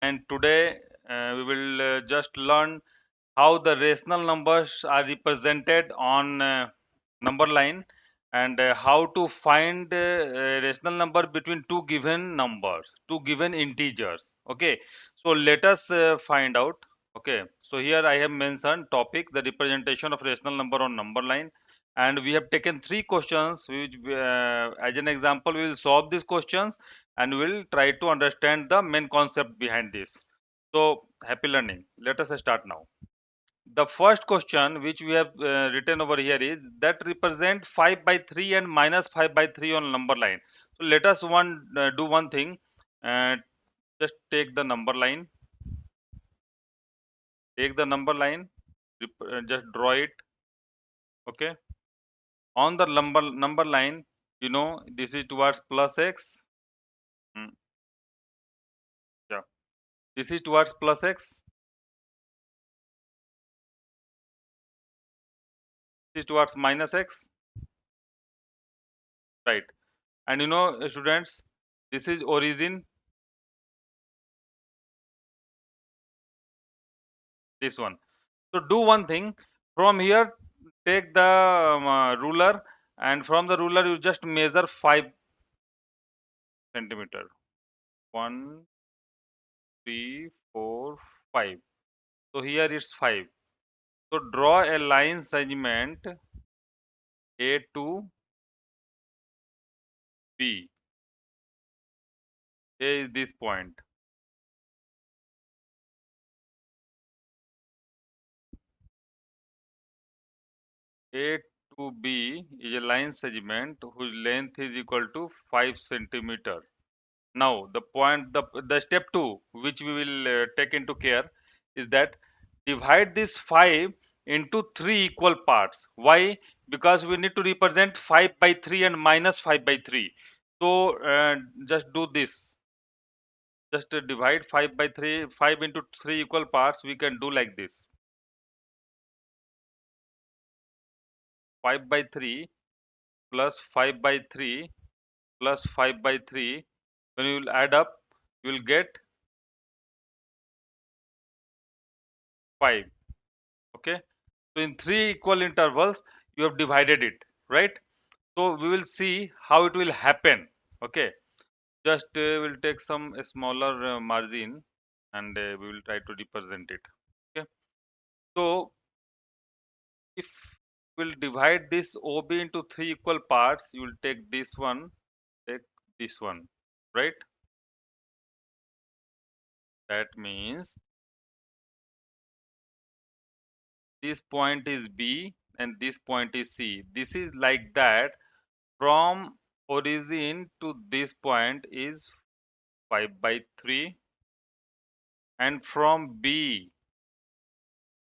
and today we will just learn how the rational numbers are represented on number line, and how to find a rational number between two given numbers, two given integers. Okay, so let us find out. Okay, so here I have mentioned topic, the representation of rational number on number line, and we have taken three questions which as an example we will solve these questions and we will try to understand the main concept behind this. So happy learning. Let us start now. The first question which we have written over here is that represent 5 by 3 and minus 5 by 3 on number line. So let us do one thing. uh, just take the number line, just draw it. Okay, on the number line, this is towards plus x. Mm, yeah, this is towards plus x, this is towards minus x, right? And students, this is origin, this one. So do one thing, from here take the ruler, and from the ruler you just measure 5 centimeter. 1, 3, 4, 5. So here it's 5. So draw a line segment A to B. A is this point. A to B is a line segment whose length is equal to 5 centimeter. Now the step 2 which we will take into care is that divide this 5 into 3 equal parts. Why? Because we need to represent 5 by 3 and minus 5 by 3. So just do this. Just divide 5 by 3, 5 into 3 equal parts. We can do like this. 5 by 3 plus 5 by 3 plus 5 by 3. When you will add up, you will get 5. Okay. So in 3 equal intervals, you have divided it, right? So we will see how it will happen. Okay. Just we'll take some smaller margin, and we will try to represent it. Okay. So if we'll divide this OB into 3 equal parts, you will take take this one, right? That means this point is B and this point is C. This is like that. From origin to this point is 5 by 3, and from B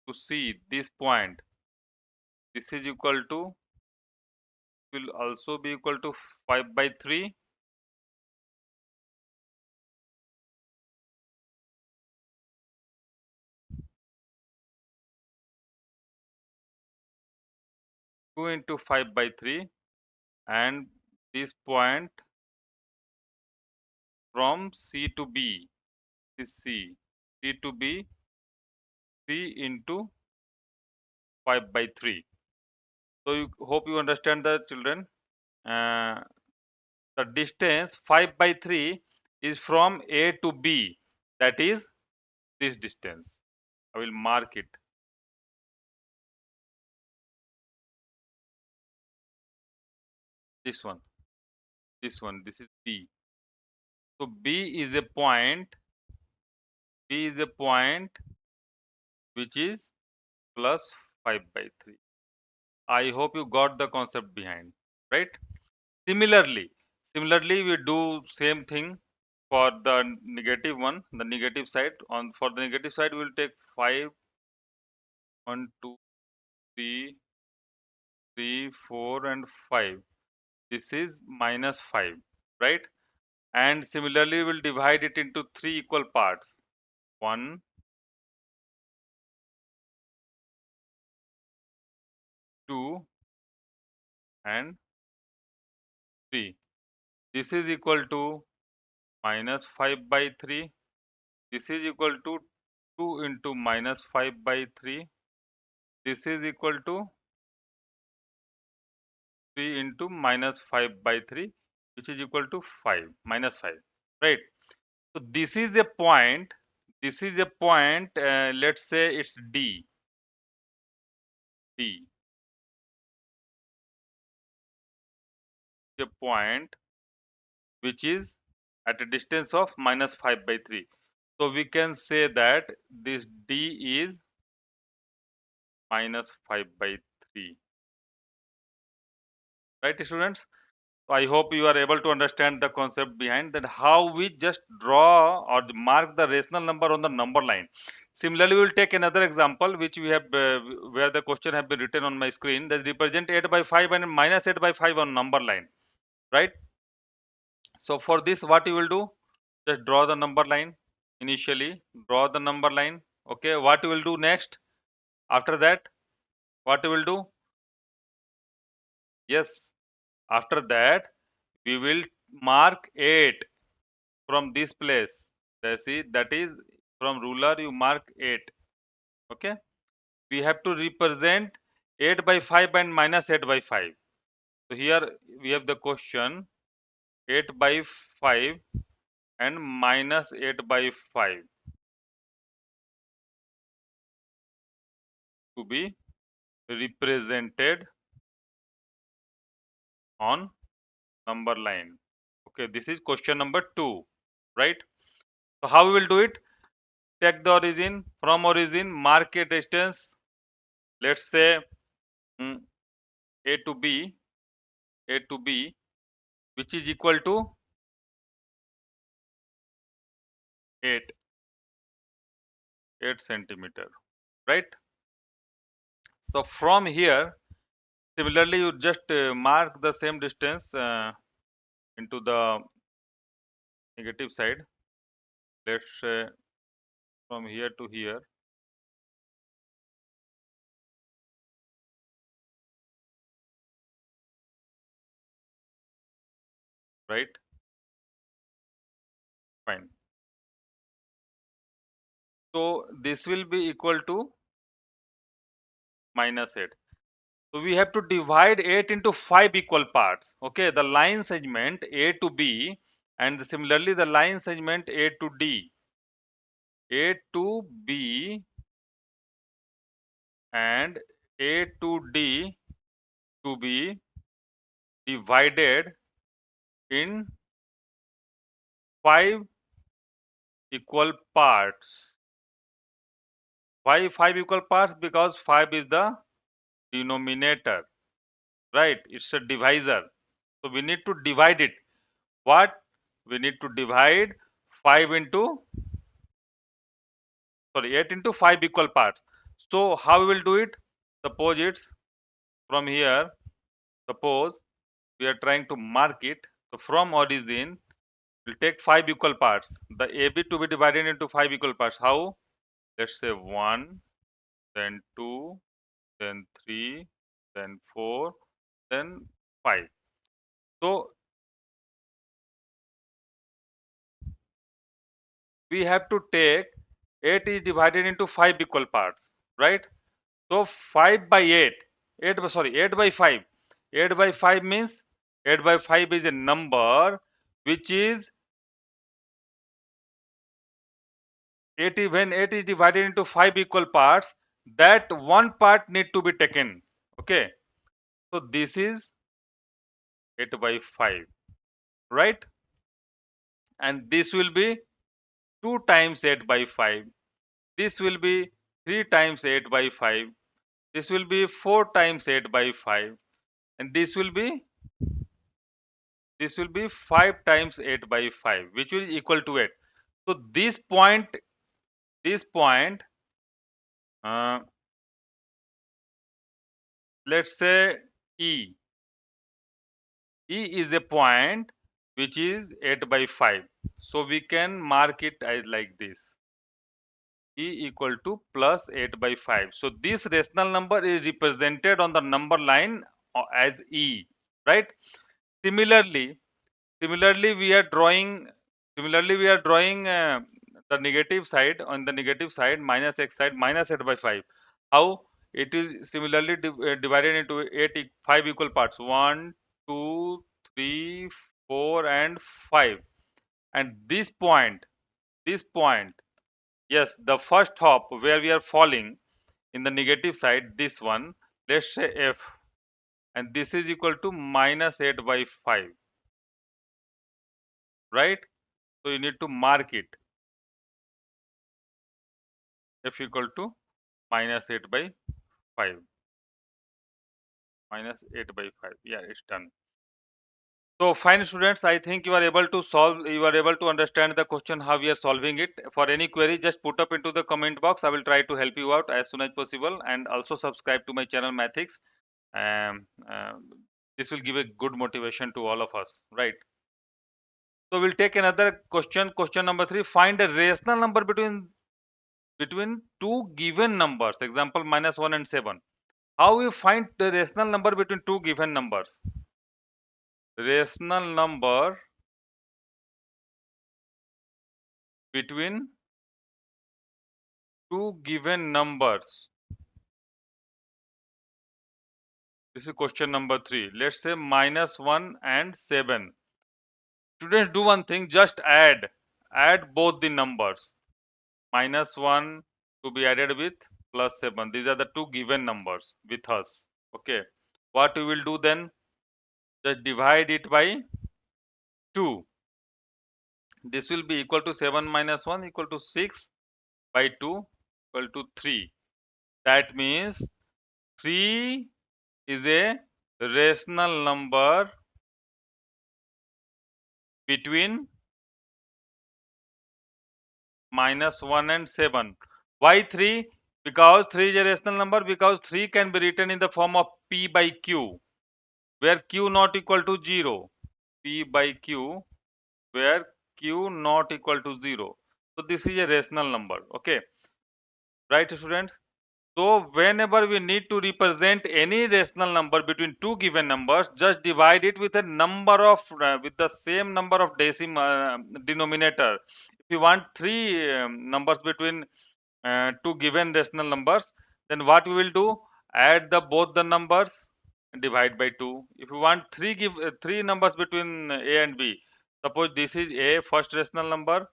to C, this point, this is equal to, will also be equal to 5 by 3. Two into 5 by 3, and this point from C to B is C to B, 3 into 5 by 3. So you hope you understand that, children. uh, the distance 5 by 3 is from A to B, that is this distance. I will mark it. This one, this is B. So B is a point which is plus 5 by 3. I hope you got the concept behind, right? Similarly, we do same thing for the negative one, the negative side. For the negative side, we will take 5, 1, 2, 3, 3, 4, and 5. This is minus 5, right? And similarly, we'll divide it into 3 equal parts. 1, 2, and 3. This is equal to minus 5 by 3. This is equal to 2 into minus 5 by 3. This is equal to 3 into minus 5 by 3, which is equal to 5, minus 5, right? So this is a point, let's say it's D, a point which is at a distance of minus 5 by 3. So we can say that this D is minus 5 by 3, right students? So I hope you are able to understand the concept behind that, how we just draw or mark the rational number on the number line. Similarly, we will take another example which we have where the question have been written on my screen, that represent 8 by 5 and minus 8 by 5 on number line, right? So for this, what you will do, just draw the number line. Initially draw the number line. Okay, what you will do next after that? What you will do? Yes, after that we will mark 8 from this place. See, that is from ruler you mark 8. Okay, we have to represent 8 by 5 and minus 8 by 5. So here we have the question 8 by 5 and minus 8 by 5 to be represented on number line. Okay, this is question number 2, right? So how we will do it? Take the origin, from origin mark a distance, let's say mm, a to b, which is equal to 8 centimeter, right? So from here, similarly you just mark the same distance into the negative side, let's say from here to here, right? Fine. So this will be equal to minus 8. So we have to divide 8 into 5 equal parts. Okay, the line segment A to B, and similarly the line segment A to D. A to B and A to D to be divided in 5 equal parts. Why 5 equal parts? Because 5 is the denominator, right? It's a divisor. So we need to divide it. What? We need to divide 5 into, sorry, 8 into 5 equal parts. So how we will do it? Suppose it's from here, suppose we are trying to mark it. So from origin, we'll take 5 equal parts. The AB to be divided into 5 equal parts. How? Let's say 1, then 2, then 3, then 4, then 5. So we have to take 8 is divided into 5 equal parts, right? So 5 by 8, 8 by 5. 8 by 5 means 8 by 5 is a number which is 80. When 8 is divided into 5 equal parts, that one part need to be taken. Okay, so this is 8 by 5, right? And this will be 2 times 8 by 5. This will be 3 times 8 by 5. This will be 4 times 8 by 5. And this will be 5 times 8 by 5, which will equal to 8. So this point, uh, let's say E. E is a point which is 8 by 5. So we can mark it as like this. E equal to plus 8 by 5. So this rational number is represented on the number line as E, right? Similarly, we are drawing the negative side, on the negative side, minus x side, minus 8 by 5. How? It is similarly divided into 5 equal parts. 1, 2, 3, 4 and 5. And this point, yes, the first hop where we are falling in the negative side, this one, let's say f, and this is equal to minus 8 by 5, right? So you need to mark it, f equal to minus 8 by 5, minus 8 by 5. Yeah, it's done. So fine students, I think you are able to solve, you are able to understand the question how we are solving it. For any query, just put up into the comment box. I will try to help you out as soon as possible, and also subscribe to my channel Mathics. Um, uh, this will give a good motivation to all of us, right? So we'll take another question. Question number 3. Find a rational number between two given numbers. Example minus 1 and 7. How we find the rational number between two given numbers? Rational number between two given numbers. This is question number 3. Let's say minus 1 and 7. Students, do one thing, just add both the numbers. Minus 1 to be added with plus 7. These are the two given numbers with us. Okay. What we will do then? Just divide it by 2. This will be equal to 7 minus 1 equal to 6 by 2 equal to 3. That means 3 is a rational number between minus 1 and 7. Why 3? Because 3 is a rational number, because 3 can be written in the form of P by Q, where Q not equal to 0. P by Q, where Q not equal to 0. So this is a rational number. Okay. Right, students? So whenever we need to represent any rational number between two given numbers, just divide it with a number of with the same number of decimal denominator. If you want three numbers between two given rational numbers, then what we will do? Add the both the numbers and divide by 2. If you want three numbers between A and B, suppose this is A first rational number,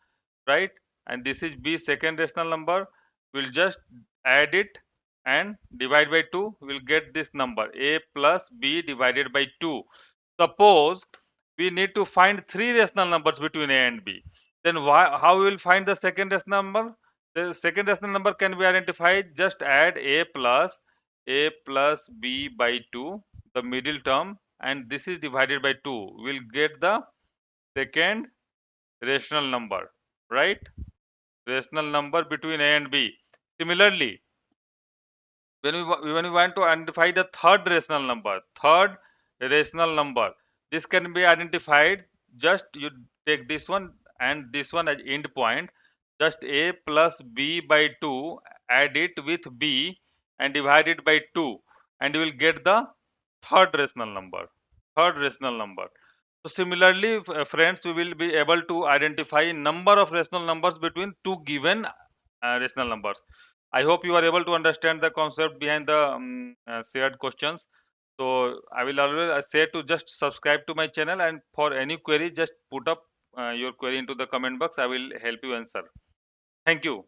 right? And this is B second rational number. We'll just add it and divide by 2. We'll get this number A plus B divided by 2. Suppose we need to find three rational numbers between A and B. Then how we will find the second rational number? The second rational number can be identified. Just add A plus B by 2, the middle term, and this is divided by 2. We'll get the second rational number, right? Rational number between A and B. Similarly, when we want to identify the third rational number, this can be identified. Just you take this one and this one as end point. Just A plus B by 2, add it with B and divide it by 2, and you will get the third rational number. So similarly, friends, we will be able to identify number of rational numbers between two given rational numbers. I hope you are able to understand the concept behind the shared questions. So I will always say to just subscribe to my channel, and for any query, just put up your query into the comment box. I will help you answer. Thank you.